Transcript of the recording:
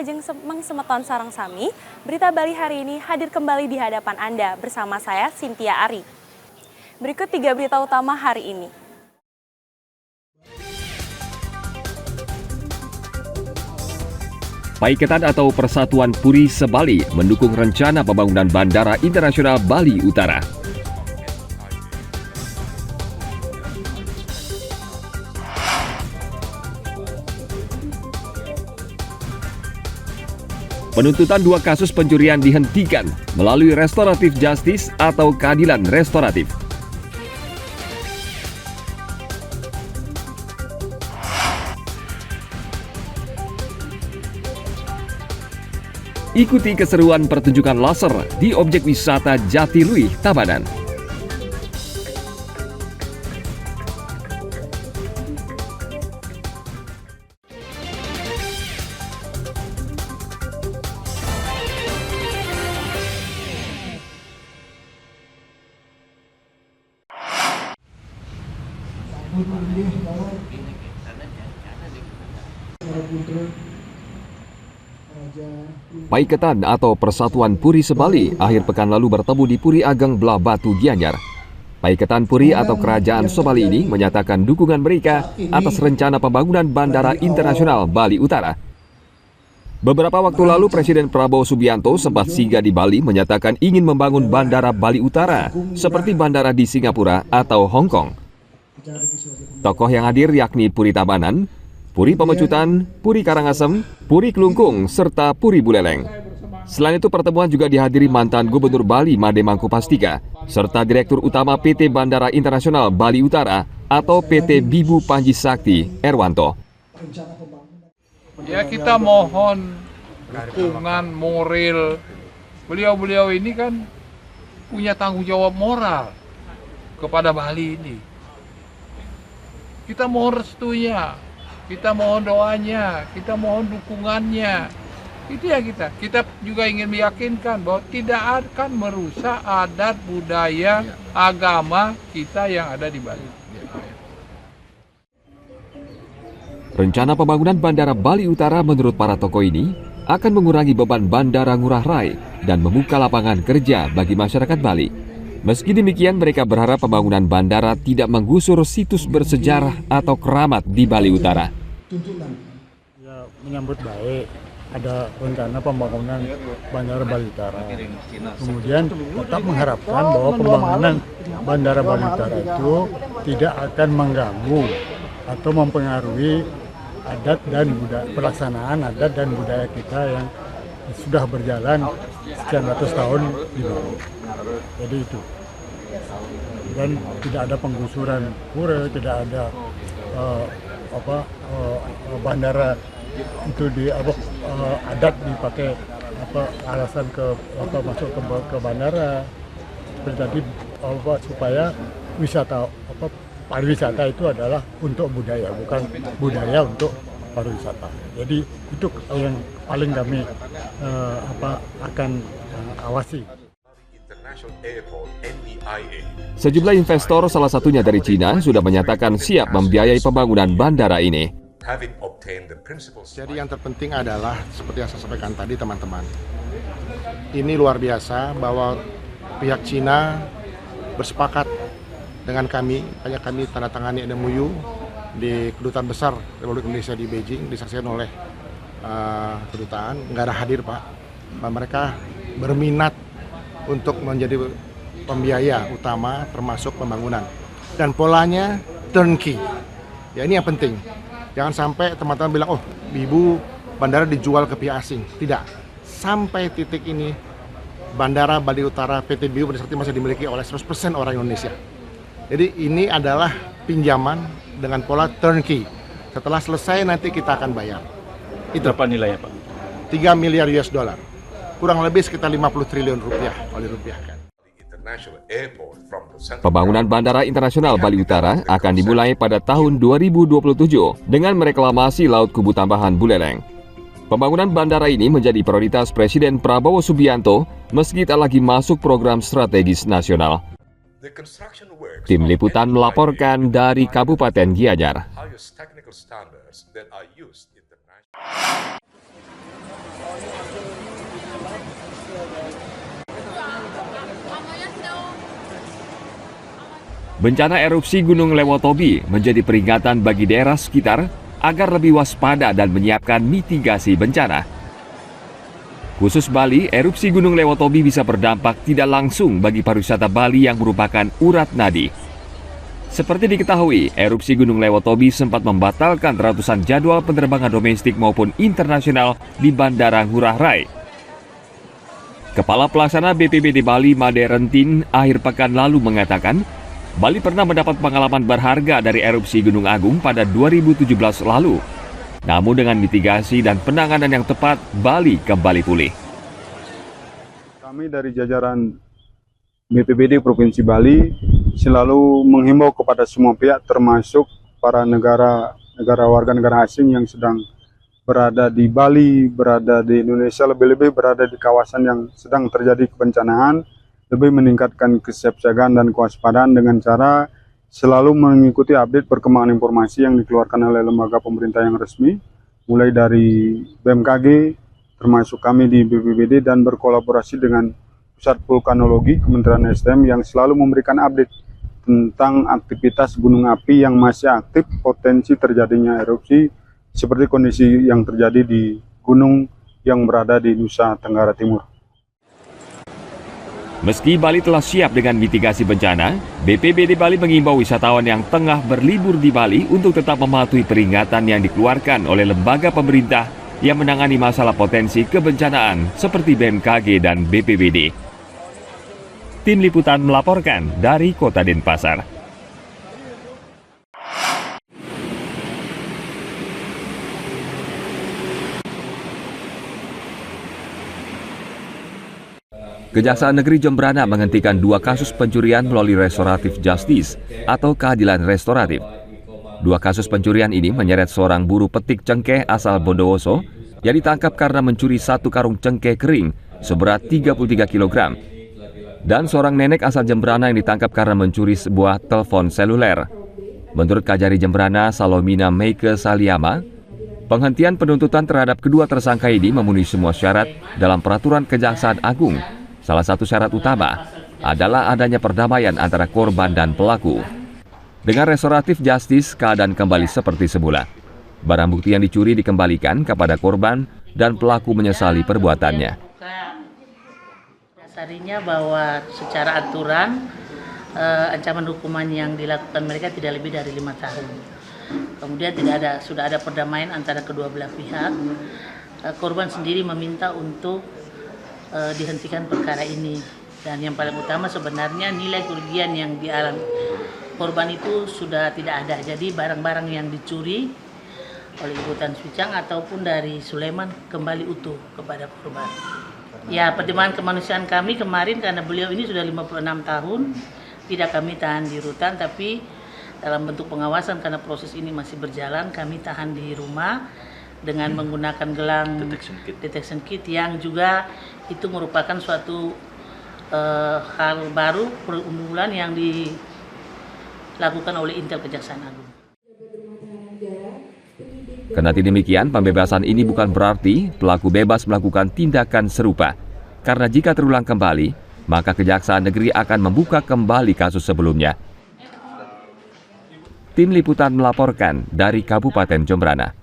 Ajeng Mengsemeton Sarang Sami, Berita Bali hari ini hadir kembali di hadapan Anda bersama saya, Cynthia Ari. Berikut 3 berita utama hari ini. Paiketan atau Persatuan Puri Sebali mendukung rencana pembangunan Bandara Internasional Bali Utara. Penuntutan 2 kasus pencurian dihentikan melalui restoratif justice atau keadilan restoratif. Ikuti keseruan pertunjukan laser di objek wisata Jatiluwih, Tabanan. Paiketan atau Persatuan Puri Sebali akhir pekan lalu bertemu di Puri Ageng Belah Batu, Gianyar. Paiketan Puri atau Kerajaan Sebali ini menyatakan dukungan mereka atas rencana pembangunan Bandara Internasional Bali Utara. Beberapa waktu lalu Presiden Prabowo Subianto sempat singgah di Bali menyatakan ingin membangun Bandara Bali Utara seperti bandara di Singapura atau Hong Kong. Tokoh yang hadir yakni Puri Tabanan, Puri Pemecutan, Puri Karangasem, Puri Kelungkung, serta Puri Buleleng. Selain itu pertemuan juga dihadiri mantan Gubernur Bali Made Mangkupastika, serta Direktur Utama PT Bandara Internasional Bali Utara atau PT Bibu Panji Sakti, Erwanto. Ya, kita mohon dukungan moral. Beliau-beliau ini kan punya tanggung jawab moral kepada Bali ini. Kita mohon restunya, kita mohon doanya, kita mohon dukungannya. Itu ya kita juga ingin meyakinkan bahwa tidak akan merusak adat, budaya, agama kita yang ada di Bali. Rencana pembangunan Bandara Bali Utara menurut para tokoh ini akan mengurangi beban Bandara Ngurah Rai dan membuka lapangan kerja bagi masyarakat Bali. Meski demikian, mereka berharap pembangunan bandara tidak menggusur situs bersejarah atau keramat di Bali Utara. Ya, menyambut baik ada rencana pembangunan Bandara Bali Utara. Kemudian tetap mengharapkan bahwa pembangunan Bandara Bali Utara itu tidak akan mengganggu atau mempengaruhi adat dan budaya, pelaksanaan adat dan budaya kita yang sudah berjalan sekian ratus tahun di Bali. Jadi itu. Dan tidak ada penggusuran pura, tidak ada bandara itu adat dipakai alasan masuk ke bandara. Seperti tadi supaya pariwisata itu adalah untuk budaya, bukan budaya untuk pariwisata. Jadi itu yang paling kami akan awasi. Sejumlah investor, salah satunya dari Cina, sudah menyatakan siap membiayai pembangunan bandara ini. Jadi yang terpenting adalah seperti yang saya sampaikan tadi teman-teman. Ini luar biasa bahwa pihak Cina bersepakat dengan kami, kayak kami tanda tangani MOU di Kedutaan Besar Republik Indonesia di Beijing, disaksikan oleh kedutaan, nggak ada hadir Pak. Mereka berminat untuk menjadi pembiaya utama termasuk pembangunan. Dan polanya turnkey. Ya ini yang penting. Jangan sampai teman-teman bilang, oh Bibu bandara dijual ke pihak asing. Tidak. Sampai titik ini Bandara Bali Utara PT Bibu masih dimiliki oleh 100% orang Indonesia. Jadi ini adalah pinjaman dengan pola turnkey. Setelah selesai nanti kita akan bayar. Itu berapa nilainya Pak? 3 miliar US dollar. Kurang lebih sekitar 50 triliun rupiah kalau dirupiahkan. Pembangunan Bandara Internasional Bali Utara akan dimulai pada tahun 2027 dengan mereklamasi Laut Kubu Tambahan Buleleng. Pembangunan bandara ini menjadi prioritas Presiden Prabowo Subianto meski tak lagi masuk program strategis nasional. Tim Liputan melaporkan dari Kabupaten Gianyar. Bencana erupsi Gunung Lewotobi menjadi peringatan bagi daerah sekitar agar lebih waspada dan menyiapkan mitigasi bencana. Khusus Bali, erupsi Gunung Lewotobi bisa berdampak tidak langsung bagi pariwisata Bali yang merupakan urat nadi. Seperti diketahui, erupsi Gunung Lewotobi sempat membatalkan ratusan jadwal penerbangan domestik maupun internasional di Bandara Ngurah Rai. Kepala Pelaksana BPBD Bali Made Rentin akhir pekan lalu mengatakan, Bali pernah mendapat pengalaman berharga dari erupsi Gunung Agung pada 2017 lalu. Namun dengan mitigasi dan penanganan yang tepat, Bali kembali pulih. Kami dari jajaran BPBD Provinsi Bali selalu menghimbau kepada semua pihak termasuk para warga negara asing yang sedang berada di Bali, berada di Indonesia, lebih-lebih berada di kawasan yang sedang terjadi kebencanaan, lebih meningkatkan kesiapsiagaan dan kewaspadaan dengan cara selalu mengikuti update perkembangan informasi yang dikeluarkan oleh lembaga pemerintah yang resmi, mulai dari BMKG, termasuk kami di BPBD, dan berkolaborasi dengan Pusat Vulkanologi Kementerian SDM yang selalu memberikan update tentang aktivitas gunung api yang masih aktif, potensi terjadinya erupsi, seperti kondisi yang terjadi di gunung yang berada di Nusa Tenggara Timur. Meski Bali telah siap dengan mitigasi bencana, BPBD Bali mengimbau wisatawan yang tengah berlibur di Bali untuk tetap mematuhi peringatan yang dikeluarkan oleh lembaga pemerintah yang menangani masalah potensi kebencanaan seperti BMKG dan BPBD. Tim Liputan melaporkan dari Kota Denpasar. Kejaksaan Negeri Jembrana menghentikan 2 kasus pencurian melalui restoratif justice atau keadilan restoratif. 2 kasus pencurian ini menyeret seorang buruh petik cengkeh asal Bondowoso yang ditangkap karena mencuri 1 karung cengkeh kering seberat 33 kg. Dan seorang nenek asal Jembrana yang ditangkap karena mencuri sebuah telepon seluler. Menurut Kajari Jembrana Salomina Meike Saliama, penghentian penuntutan terhadap kedua tersangka ini memenuhi semua syarat dalam peraturan Kejaksaan Agung. Salah satu syarat utama adalah adanya perdamaian antara korban dan pelaku. Dengan restoratif justice, keadaan kembali seperti semula. Barang bukti yang dicuri dikembalikan kepada korban dan pelaku menyesali perbuatannya. Dasarnya bahwa secara aturan ancaman hukuman yang dilakukan mereka tidak lebih dari 5 tahun. Kemudian sudah ada perdamaian antara kedua belah pihak. Korban sendiri meminta untuk dihentikan perkara ini, dan yang paling utama sebenarnya nilai kerugian yang dialami korban itu sudah tidak ada. Jadi barang-barang yang dicuri oleh Ibu Tan Suicang ataupun dari Sulaiman kembali utuh kepada korban. Ya, pertimbangan kemanusiaan kami kemarin karena beliau ini sudah 56 tahun tidak kami tahan di rutan, tapi dalam bentuk pengawasan karena proses ini masih berjalan, kami tahan di rumah dengan menggunakan gelang detection kit yang juga itu merupakan suatu hal baru perundulan yang dilakukan oleh Intel Kejaksaan Agung. Kendati demikian, pembebasan ini bukan berarti pelaku bebas melakukan tindakan serupa. Karena jika terulang kembali, maka Kejaksaan Negeri akan membuka kembali kasus sebelumnya. Tim Liputan melaporkan dari Kabupaten Jembrana.